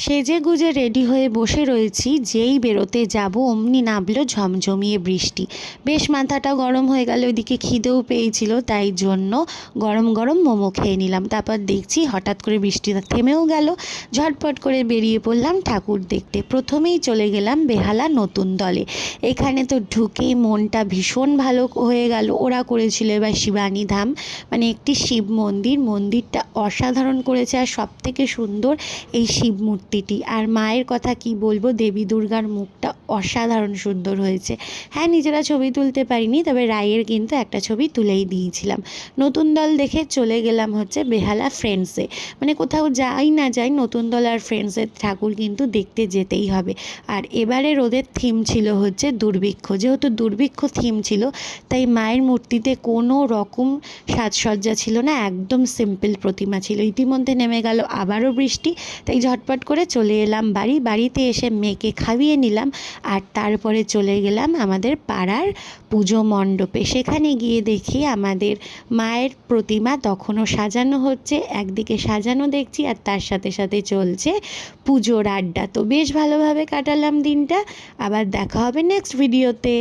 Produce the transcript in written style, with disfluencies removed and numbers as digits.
সেজে গুজে রেডি হয়ে বসে রয়েছি, যেই বেরোতে যাব অমনি নামলো ঝমঝমিয়ে বৃষ্টি। বেশ মাথাটা গরম হয়ে গেল, ওইদিকে খিদেও পেয়েছিল, তাই জন্য গরম গরম মোমো খেয়ে নিলাম। তারপর দেখছি হঠাৎ করে বৃষ্টিটা থেমেও গেল। ঝটপট করে বেরিয়ে পড়লাম ঠাকুর দেখতে। প্রথমেই চলে গেলাম বেহালা নতুন দলে। এখানে তো ঢুকেই মনটা ভীষণ ভালো হয়ে গেল। ওরা করেছিল এবার শিবানী ধাম, মানে একটি শিব মন্দির। মন্দিরটা অসাধারণ করেছে, আর সব থেকে সুন্দর এই শিব মূর্তিটি। আর মায়ের কথা কি বলবো, দেবী দুর্গার মুখটা অসাধারণ সুন্দর হয়েছে। হ্যাঁ, নিজেরা ছবি তুলতে পারিনি, তবে রায়ের কিন্তু একটা ছবি তুলেই দিয়েছিলাম। নতুন দল দেখে চলে গেলাম হচ্ছে বেহালা ফ্রেন্ডসে। মানে কোথাও যাই না যাই, নতুন দল আর ফ্রেন্ডসের ঠাকুর কিন্তু দেখতে যেতেই হবে। আর এবারের ওদের থিম ছিল হচ্ছে দুর্ভিক্ষ। যেহেতু দুর্ভিক্ষ থিম ছিল, তাই মায়ের মূর্তিতে কোনো রকম সাজসজ্জা ছিল না, একদম সিম্পল প্রতিমা ছিল। ইতিমধ্যে নেমে গেল আবারও বৃষ্টি, তাই ঝটপট করে চলে এলাম বাড়িতে এসে মেয়েকে খাইয়ে নিলাম। আর তারপরে চলে গেলাম আমাদের পাড়ার পুজো মণ্ডপে। সেখানে গিয়ে দেখি আমাদের মায়ের প্রতিমা তখনও সাজানো হচ্ছে। একদিকে সাজানো দেখছি, আর তার সাথে সাথে চলছে পুজোর আড্ডা। তো বেশ ভালোভাবে কাটালাম দিনটা। আবার দেখা হবে নেক্সট ভিডিওতে।